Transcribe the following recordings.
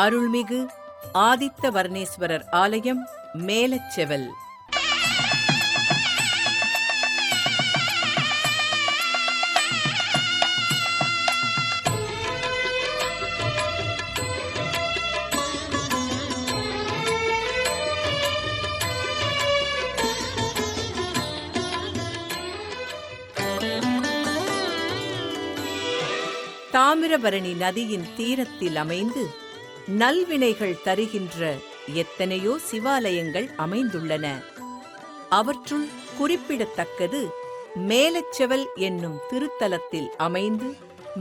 அருள்மிகு ஆதித்த வர்ணேஸ்வரர் ஆலயம், மேலச்செவல். தாமிரபரணி நதியின் தீரத்தில் அமைந்து நல்வினைகள் தருகின்ற எத்தனையோ சிவாலயங்கள் அமைந்துள்ளன. அவற்றுள் குறிப்பிடத்தக்கது மேலச்செவல் என்னும் திருத்தலத்தில் அமைந்து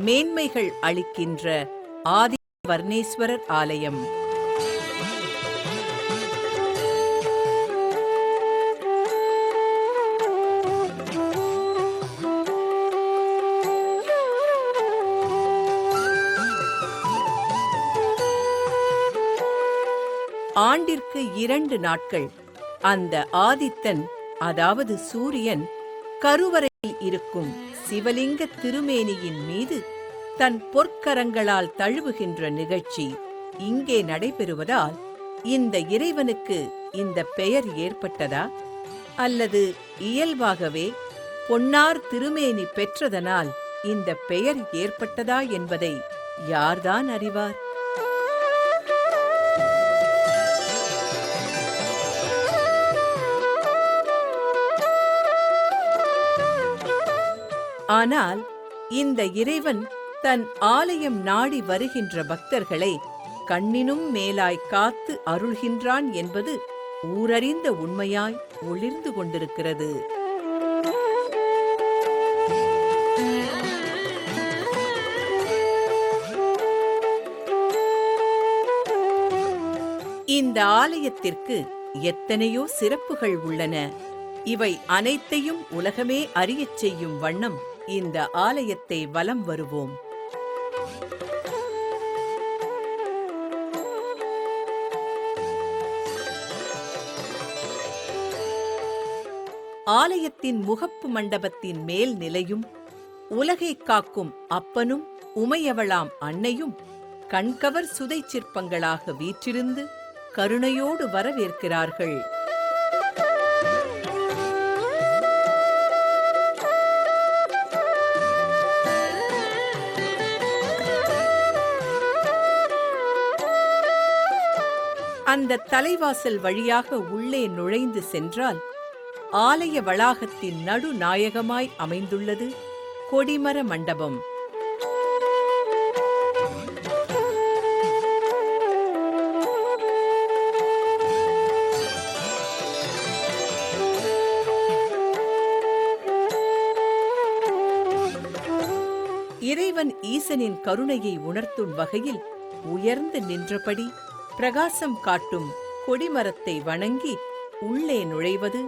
மேன்மைகள் அளிக்கின்ற ஆதித்த வர்ணேஸ்வரர் ஆலயம். ஆண்டிற்கு 2 நாட்கள் அந்த ஆதித்தன், அதாவது சூரியன், கருவறையில் இருக்கும் சிவலிங்க திருமேனியின் மீது தன் பொற்கரங்களால் தழுவுகின்ற நிகழ்ச்சி இங்கே நடைபெறுவதால் இந்த இறைவனுக்கு இந்த பெயர் ஏற்பட்டதா, அல்லது இயல்பாகவே பொன்னார் திருமேனி பெற்றதனால் இந்த பெயர் ஏற்பட்டதா என்பதை யார்தான் அறிவார்? ஆனால் இந்த இறைவன் தன் ஆலயம் நாடி வருகின்ற பக்தர்களை கண்ணினும் மேலாய் காத்து அருள்கின்றான் என்பது ஊரறிந்த உண்மையாய் ஒளிர்ந்து கொண்டிருக்கிறது. இந்த ஆலயத்திற்கு எத்தனையோ சிறப்புகள் உள்ளன. இவை அனைத்தையும் உலகமே அறியச் செய்யும் வண்ணம் இந்த ஆலயத்தை வலம் வருவோம். ஆலயத்தின் முகப்பு மண்டபத்தின் மேல் நிலையும் உலகை காக்கும் அப்பனும் உமையவளாம் அன்னையும் கண்கவர் சுதை சிற்பங்களாக வீற்றிருந்து கருணையோடு வரவேற்கிறார்கள். அந்த தலைவாசல் வழியாக உள்ளே நுழைந்து சென்றால் ஆலய வளாகத்தின் நடுநாயகமாய் அமைந்துள்ளது கொடிமர மண்டபம். இறைவன் ஈசனின் கருணையை உணர்த்தும் வகையில் உயர்ந்து நின்றபடி பிரகாசம் காட்டும் கொடிமரத்தை வணங்கி உள்ளே நுழைவது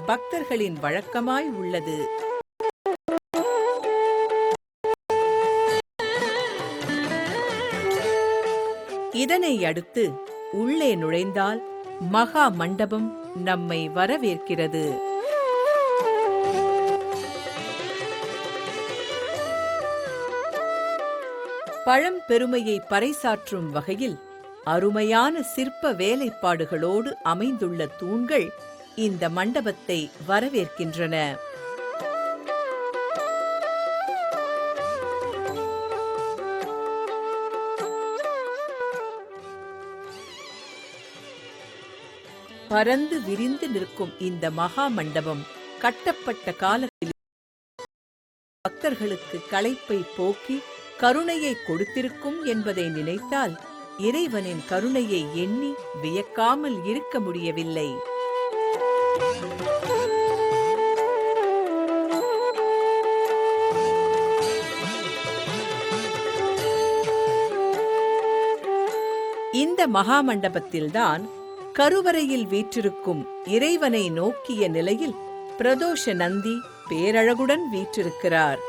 பக்தர்களின் வழக்கமாய் உள்ளது. இதனை அடுத்து உள்ளே நுழைந்தால் மகா மண்டபம் நம்மை வரவேற்கிறது. பழம்பெருமையை பறைசாற்றும் வகையில் அருமையான சிற்ப வேலைப்பாடுகளோடு அமைந்துள்ள தூண்கள் இந்த மண்டபத்தை வரவேற்கின்றன. பரந்து விரிந்து நிற்கும் இந்த மகா மண்டபம் கட்டப்பட்ட காலத்தில் பக்தர்களுக்கு களைப்பை போக்கி கருணையை கொடுத்திருக்கும் என்பதை நினைத்தால் இறைவனின் கருணையை எண்ணி வியக்காமல் இருக்க முடியவில்லை. இந்த மகாமண்டபத்தில்தான் கருவறையில் வீற்றிருக்கும் இறைவனை நோக்கிய நிலையில் பிரதோஷ நந்தி பேரழகுடன் வீற்றிருக்கிறார்.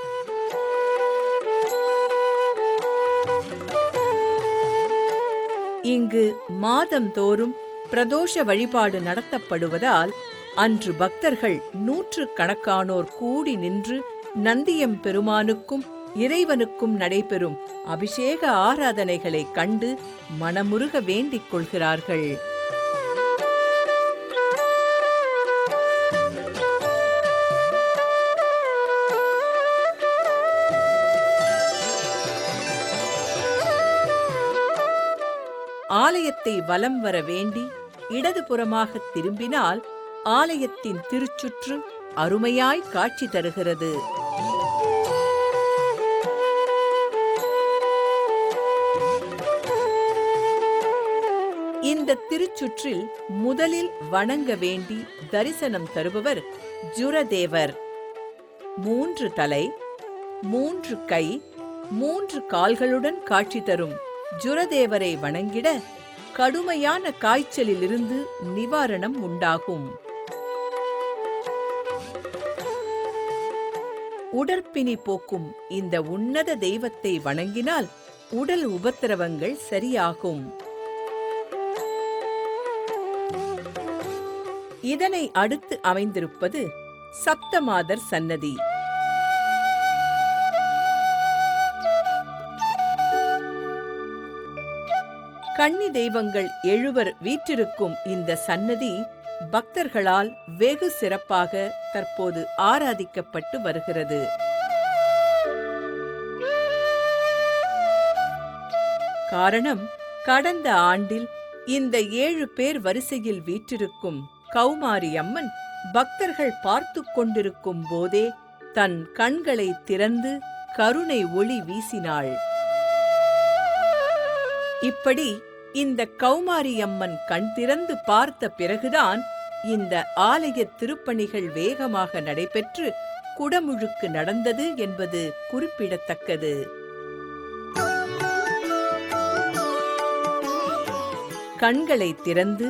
இங்கு மாதந்தோறும் பிரதோஷ வழிபாடு நடத்தப்படுவதால் அன்று பக்தர்கள் 100கணக்கானோர் கூடி நின்று நந்தியம் பெருமானுக்கும் இறைவனுக்கும் நடைபெறும் அபிஷேக ஆராதனைகளை கண்டு மனமுருக வேண்டிக் கொள்கிறார்கள். ஆலயத்தை வலம் வர வேண்டி இடதுபுறமாக திரும்பினால் ஆலயத்தின் திருச்சுற்று அருமையாய் காட்சி தருகிறது. இந்த திருச்சுற்றில் முதலில் வணங்க வேண்டி தரிசனம் தருபவர் ஜுரதேவர். 3 தலை, 3 கை, 3 கால்களுடன் காட்சி தரும் ஜுரதேவரை வணங்கிட கடுமையான காய்ச்சலிலிருந்து நிவாரணம் உண்டாகும். உடற்பிணி போக்கும் இந்த உன்னத தெய்வத்தை வணங்கினால் உடல் உபத்திரவங்கள் சரியாகும். இதனை அடுத்து அமைந்திருப்பது சப்தமாதர் சன்னதி. கன்னி தெய்வங்கள் 7 வீற்றிருக்கும் இந்த சன்னதி பக்தர்களால் வெகு சிறப்பாக தற்போது ஆராதிக்கப்பட்டு வருகிறது. காரணம், கடந்த ஆண்டில் இந்த 7 பேர் வரிசையில் வீற்றிருக்கும் கௌமாரி அம்மன் பக்தர்கள் பார்த்து கொண்டிருக்கும் போதே தன் கண்களை திறந்து கருணை ஒளி வீசினாள். இப்படி இந்த கௌமாரி அம்மன் கண் திறந்து பார்த்த பிறகுதான் இந்த ஆலய திருப்பணிகள் வேகமாக நடைபெற்று குடமுழுக்கு நடந்தது என்பது குறிப்பிடத்தக்கது. கண்களை திறந்து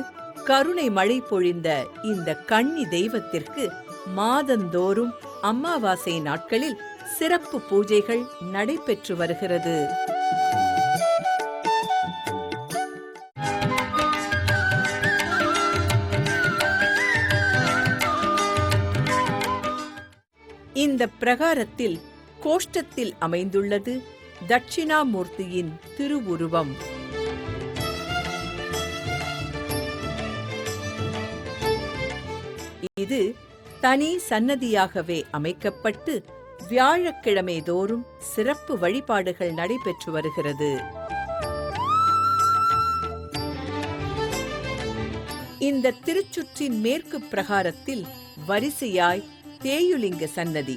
கருணை மழை பொழிந்த இந்த கன்னி தெய்வத்திற்கு மாதந்தோறும் அமாவாசை நாட்களில் சிறப்பு பூஜைகள் நடைபெற்று வருகிறது. இந்த பிரகாரத்தில் கோஷ்டத்தில் அமைந்துள்ளது தட்சிணாமூர்த்தியின் திருவுருவம். இது தனி சன்னதியாகவே அமைக்கப்பட்டு வியாழக்கிழமை தோறும் சிறப்பு வழிபாடுகள் நடைபெற்று வருகிறது. இந்த திருச்சுற்றின் மேற்கு பிரகாரத்தில் வரிசையாய் தேயுலிங்க சன்னதி.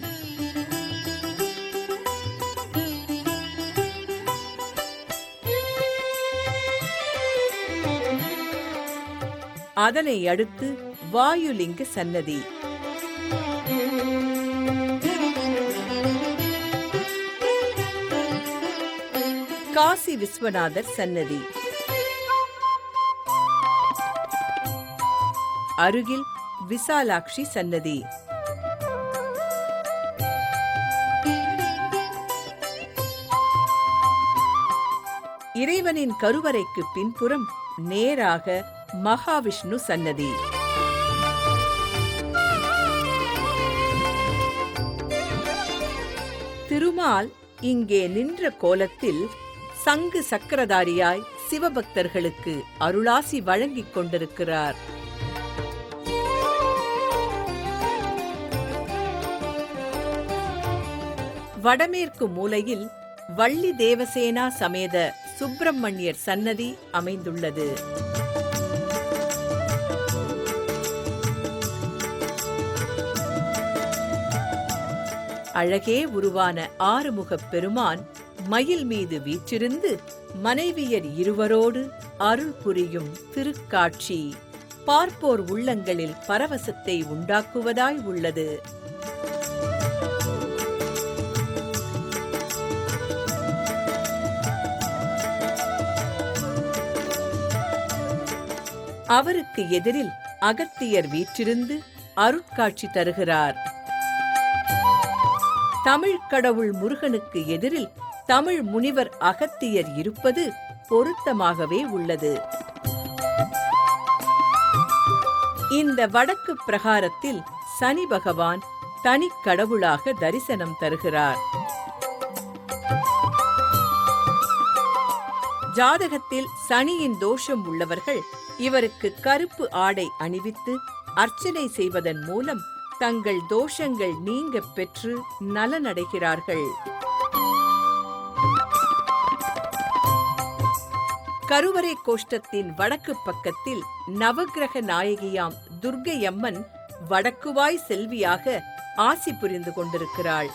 அதனை அடுத்து வாயுலிங்க சன்னதி. காசி விஸ்வநாதர் சன்னதி. அருகில் விசாலாட்சி சன்னதி. இறைவனின் கருவறைக்கு பின்புறம் நேராக மகாவிஷ்ணு சன்னதி. திருமால் இங்கே நின்ற கோலத்தில் சங்கு சக்கரதாரியாய் சிவபக்தர்களுக்கு அருளாசி வழங்கிக் கொண்டிருக்கிறார். வடமேற்கு மூலையில் வள்ளி தேவசேனா சமேத சுப்பிரமணியர் சன்னதி அமைந்துள்ளது. அழகே உருவான ஆறுமுகப் பெருமான் மயில் மீது வீற்றிருந்து மனைவியர் இருவரோடு அருள் புரியும் திருக்காட்சி பார்ப்போர் உள்ளங்களில் பரவசத்தை உண்டாக்குவதாய் உள்ளது. அவருக்கு எதிரில் அகத்தியர் வீற்றிருந்து அருட்காட்சி தருகிறார். தமிழ் கடவுள் முருகனுக்கு எதிரில் தமிழ் முனிவர் அகத்தியர் இருப்பது பொருத்தமாகவே உள்ளது. இந்த வடக்கு பிரகாரத்தில் சனி பகவான் தனிக் கடவுளாக தரிசனம் தருகிறார். ஜாதகத்தில் சனியின் தோஷம் உள்ளவர்கள் இவருக்கு கருப்பு ஆடை அணிவித்து அர்ச்சனை செய்வதன் மூலம் தங்கள் தோஷங்கள் நீங்கப் பெற்று நலனடைகிறார்கள். கருவறை கோஷ்டத்தின் வடக்கு பக்கத்தில் நவக்கிரக நாயகியாம் துர்க்கையம்மன் வடக்குவாய் செல்வியாக ஆசி புரிந்து கொண்டிருக்கிறாள்.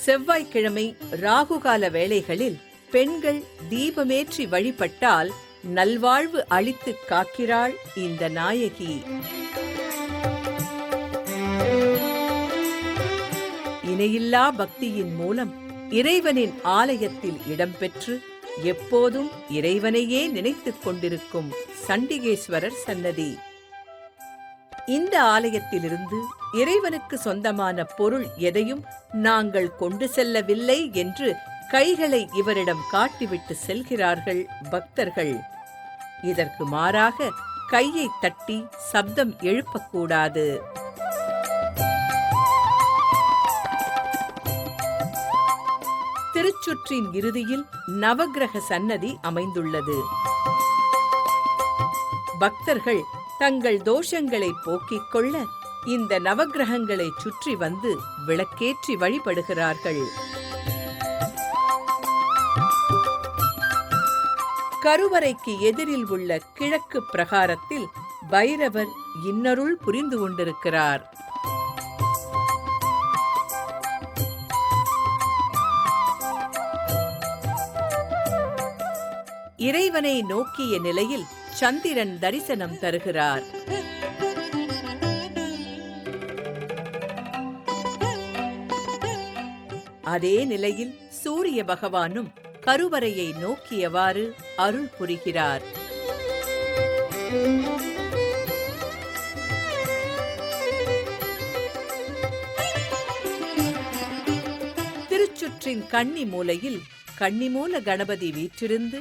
செவ்வாய்க்கிழமை ராகுகால வேளைகளில் பெண்கள் தீபமேற்றி வழிபட்டால் நல்வாழ்வு அளித்து காக்கிறாள் இந்த நாயகி. இணையில்லா பக்தியின் மூலம் இறைவனின் ஆலயத்தில் இடம்பெற்று எப்போதும் இறைவனையே நினைத்துக் கொண்டிருக்கும் சண்டிகேஸ்வரர் சன்னதி. இந்த ஆலயத்திலிருந்து இறைவனுக்கு சொந்தமான பொருள் எதையும் நாங்கள் கொண்டு செல்லவில்லை என்று கைகளை இவரிடம் காட்டிவிட்டு செல்கிறார்கள் பக்தர்கள். இதற்கு மாறாக கையை தட்டி சப்தம் எழுப்பக்கூடாது. திருச்சுற்றின் இறுதியில் நவக்கிரக சன்னதி அமைந்துள்ளது. பக்தர்கள் தங்கள் தோஷங்களை போக்கிக் கொள்ள இந்த நவக்கிரகங்களை சுற்றி வந்து விளக்கேற்றி வழிபடுகிறார்கள். கருவறைக்கு எதிரில் உள்ள கிழக்கு பிரகாரத்தில் பைரவர் இன்னருள் புரிந்து கொண்டிருக்கிறார். இறைவனை நோக்கிய நிலையில் சந்திரன் தரிசனம் தருகிறார். அதே நிலையில் சூரிய பகவானும் கருவறையை நோக்கியவாறு அருள் புரிகிறார். திருச்சுற்றின் கன்னி மூலையில் கன்னிமூல கணபதி வீற்றிருந்து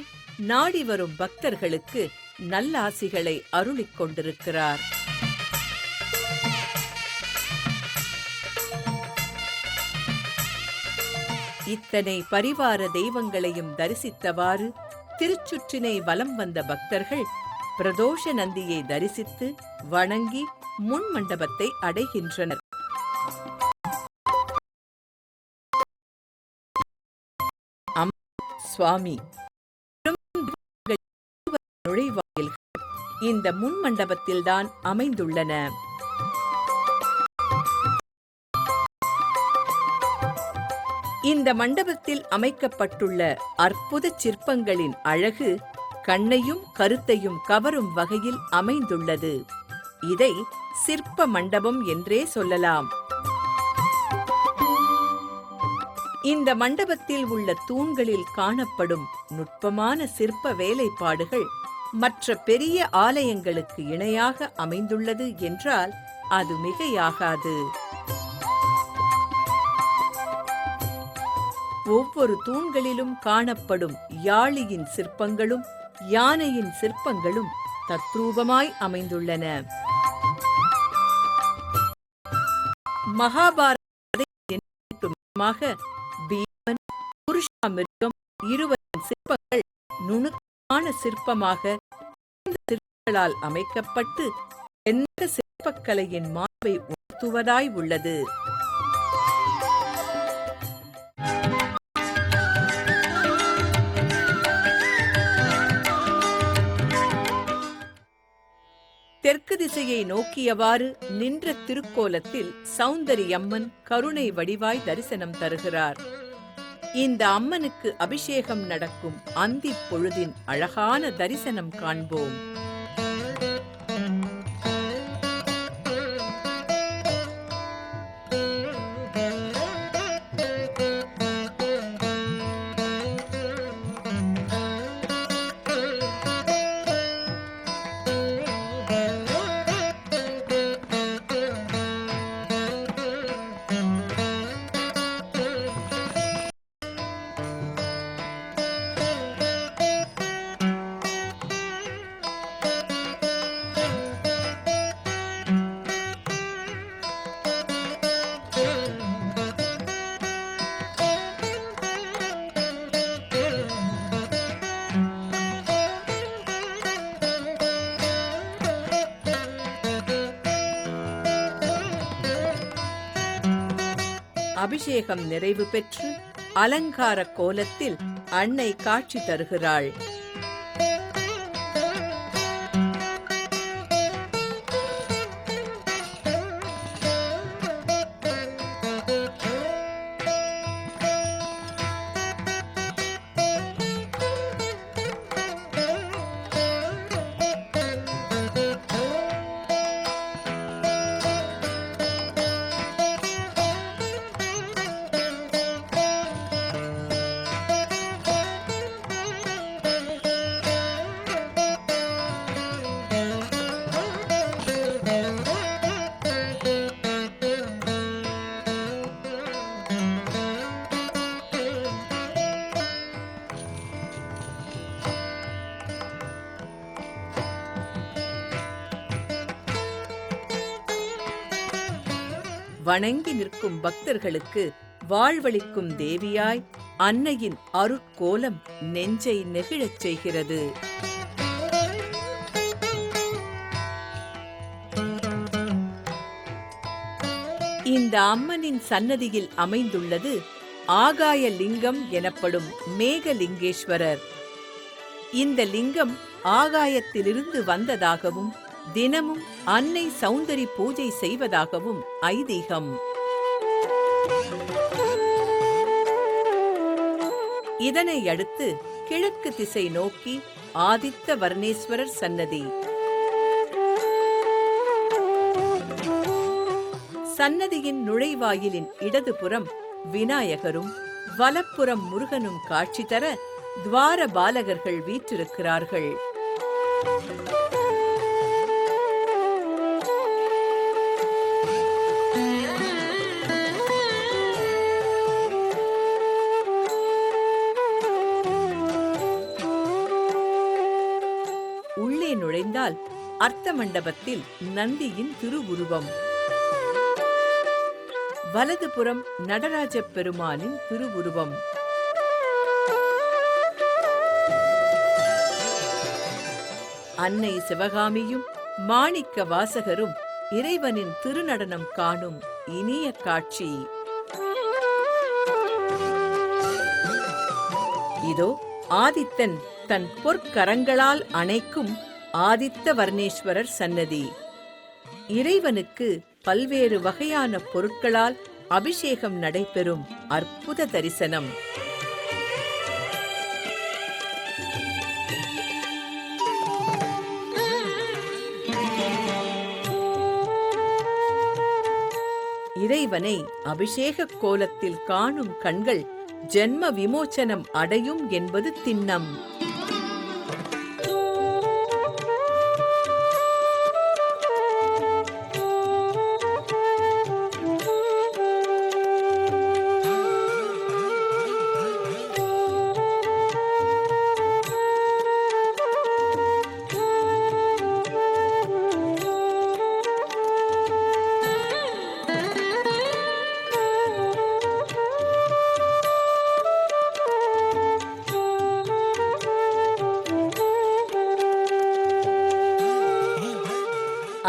நாடி வரும் பக்தர்களுக்கு நல்லாசிகளை அருளிக் கொண்டிருக்கிறார். இத்தனை பரிவார தெய்வங்களையும் தரிசித்தவாறு திருச்சுற்றினை வலம் வந்த பக்தர்கள் பிரதோஷ நந்தியை தரிசித்து வணங்கி முன் மண்டபத்தை அடைகின்றனர். சுவாமி நுழைவாயில்கள் இந்த முன் மண்டபத்தில்தான் அமைந்துள்ளன. இந்த மண்டபத்தில் அமைக்கப்பட்டுள்ள அற்புத சிற்பங்களின் அழகு கண்ணையும் கருத்தையும் கவரும் வகையில் அமைந்துள்ளது. இதை சிற்ப மண்டபம் என்றே சொல்லலாம். இந்த மண்டபத்தில் உள்ள தூண்களில் காணப்படும் நுட்பமான சிற்ப வேலைப்பாடுகள் மற்ற பெரிய ஆலயங்களுக்கு இணையாக அமைந்துள்ளது என்றால் அது மிகையாகாது. ஒவ்வொரு தூண்களிலும் காணப்படும் யாழியின் சிற்பங்களும் யானையின் சிற்பங்களும் தத்ரூபமாய் அமைந்துள்ளன. மகாபாரத பீமன், புருஷாமிருகம் இருவரின் சிற்பங்கள் நுணுக்கமான சிற்பமாக சிற்பங்களால் அமைக்கப்பட்டு எந்த சிற்பக்கலையின் மாண்பை உணர்த்துவதாய் உள்ளது. தெற்கு திசையை நோக்கியவாறு நின்ற திருக்கோலத்தில் சௌந்தரியம்மன் கருணை வடிவாய் தரிசனம் தருகிறார். இந்த அம்மனுக்கு அபிஷேகம் நடக்கும் அந்திப் பொழுதின் அழகான தரிசனம் காண்போம். அபிஷேகம் நிறைவு பெற்று அலங்கார கோலத்தில் அன்னை காட்சி தருகிறாள். வணங்கி நிற்கும் பக்தர்களுக்கு வாழ்வளிக்கும் தேவியாய் அன்னையின் அருட்கோலம் நெஞ்சை நெகிழச் செய்கிறது. இந்த அம்மனின் சன்னதியில் அமைந்துள்ளது ஆகாய லிங்கம் எனப்படும் மேகலிங்கேஸ்வரர். இந்த லிங்கம் ஆகாயத்திலிருந்து வந்ததாகவும் தினமும் அன்னை சௌந்தரி பூஜை செய்வதாகவும் ஐதீகம். இதனை அடுத்து கிழக்கு திசை நோக்கி ஆதித்த வர்ணேஸ்வரர் சன்னதி. சன்னதியின் நுழைவாயிலின் இடதுபுறம் விநாயகரும் வலப்புறம் முருகனும் காட்சி தர துவார பாலகர்கள் வீற்றிருக்கிறார்கள். உள்ளே நுழைந்தால் அர்த்த மண்டபத்தில் நந்தியின் திருவுருவம், வலதுபுறம் நடராஜ பெருமானின் திருவுருவம், அன்னை சிவகாமியும் மாணிக்க வாசகரும் இறைவனின் திருநடனம் காணும் இனிய காட்சி. இதோ ஆதித்தன் தன் பொற்கரங்களால் அணைக்கும் ஆதித்த வர்ணேஸ்வரர் சன்னதி. இறைவனுக்கு பல்வேறு வகையான பொருட்களால் அபிஷேகம் நடைபெறும் அற்புத தரிசனம். இறைவனை அபிஷேக கோலத்தில் காணும் கண்கள் ஜென்ம விமோச்சனம் அடையும் என்பது திண்ணம்.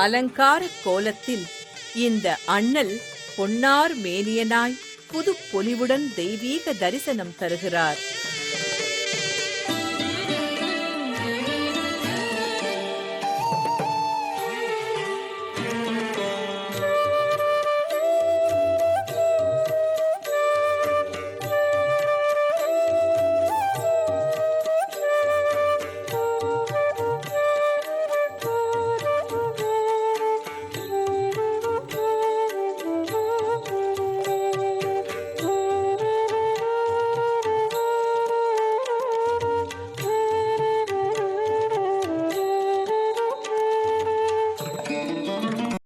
அலங்கார கோலத்தில் இந்த அண்ணல் பொன்னார் மேனியனாய் புது பொலிவுடன் தெய்வீக தரிசனம் தருகிறார்.